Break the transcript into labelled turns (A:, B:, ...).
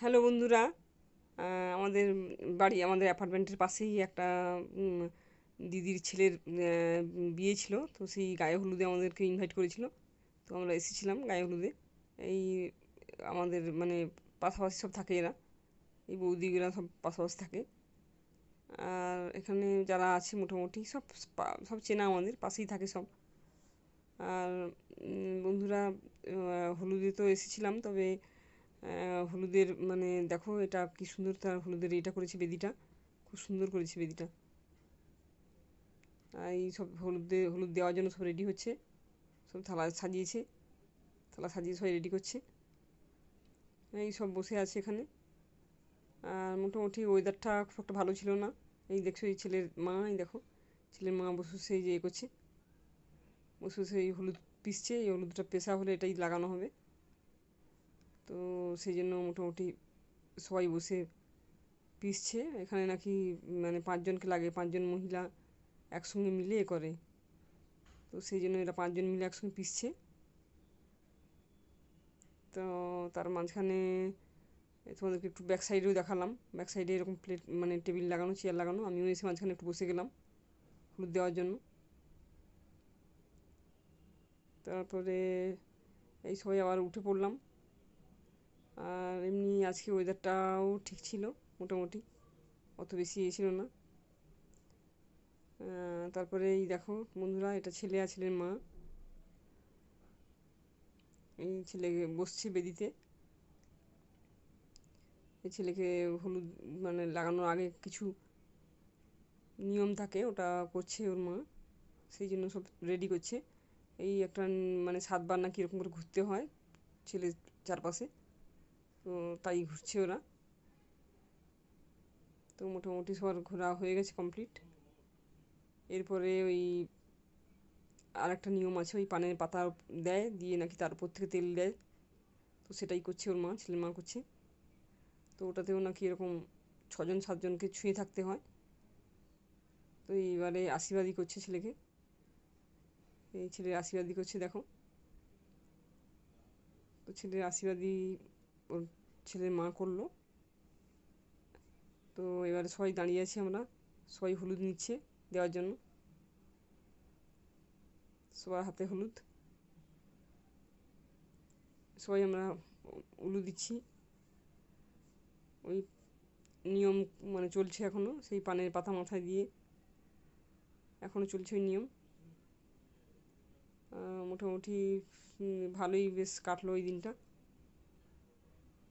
A: Hello বন্ধুরা। আমাদের বাড়ি আমাদের অ্যাপার্টমেন্টের পাশেই একটা উম, দিদির ছেলের বিয়ে ছিল, তো সেই গায়ে হলুদে আমাদেরকে ইনভাইট করেছিল। তো আমরা এসেছিলাম গায়ে হলুদে। এই আমাদের মানে পাশাপাশি সব থাকে এরা, এই বৌদিগুলা সব পাশাপাশি থাকে। আর এখানে যারা আছে মোটামুটি সব সব চেনা, আমাদের পাশেই থাকে সব। আর বন্ধুরা, হলুদে তো এসেছিলাম, তবে হলুদের মানে দেখো এটা কি সুন্দর, তার হলুদের এটা করেছে বেদিটা, খুব সুন্দর করেছে বেদিটা। আর এই সব হলুদ দেওয়ার জন্য সব রেডি হচ্ছে, সব থালা সাজিয়েছে, থালা সাজিয়ে সবাই রেডি করছে। এই সব বসে আছে এখানে। আর মোটামুটি ওয়েদারটা খুব একটা ভালো ছিল না। এই দেখছো এই ছেলের মা, এই দেখো ছেলের মা বসে বসে এই যে এ করছে, বসে বসে এই হলুদ পিসছে। এই হলুদটা পেশা হলে এটাই লাগানো হবে, তো সেই জন্য মোটামুটি সবাই বসে পিসছে এখানে নাকি। মানে 5 জনকে লাগে, 5 জন মহিলা একসঙ্গে মিলে এ করে, তো সেই জন্য এরা 5 জন মিলে একসঙ্গে পিসছে। তো তার মাঝখানে তোমাদেরকে একটু ব্যাক সাইডেও দেখালাম, ব্যাক সাইডে এরকম প্লেট মানে টেবিল লাগানো, চেয়ার লাগানো, আমিও এসে মাঝখানে একটু বসে গেলাম হলুদ দেওয়ার জন্য। তারপরে এই সবাই আবার উঠে পড়লাম। আর এমনি আজকে ওয়েদারটাও ঠিক ছিল মোটামুটি, অত বেশি এ ছিল না। তারপরে এই দেখো বন্ধুরা, এটা ছেলে আর ছেলের মা। এই ছেলে বসছে বেদিতে। এই ছেলেকে হলুদ মানে লাগানোর আগে কিছু নিয়ম থাকে, ওটা করছে ওর মা, সেই জন্য সব রেডি করছে। এই একটা মানে 7 বার না কীরকম করে ঘুরতে হয় ছেলের চারপাশে, তো তাই ঘুরছে ওরা। তো মোটামুটি সবার ঘোরা হয়ে গেছে কমপ্লিট। এরপরে ওই আর একটা নিয়ম আছে, ওই পানের পাতা দেয়, দিয়ে নাকি তার উপর থেকে তেল দেয়, তো সেটাই করছে ওর মা, ছেলের মা করছে। তো ওটাতেও নাকি এরকম 6 জন 7 জনকে ছুঁয়ে থাকতে হয়। তো এইবারে আশীর্বাদই করছে ছেলেকে, এই ছেলের আশীর্বাদই করছে দেখো। তো ছেলের আশীর্বাদই ওর ছেলের মা করলো। তো এবারে সবাই দাঁড়িয়ে আছি আমরা, সবাই হলুদ নিচ্ছে দেওয়ার জন্য, সবার হাতে হলুদ, সবাই আমরা উলু দিচ্ছি। ওই নিয়ম মানে চলছে এখনও, সেই পানের পাতা মাথায় দিয়ে এখনও চলছে ওই নিয়ম। মোটামুটি ভালোই বেশ কাটলো ওই দিনটা।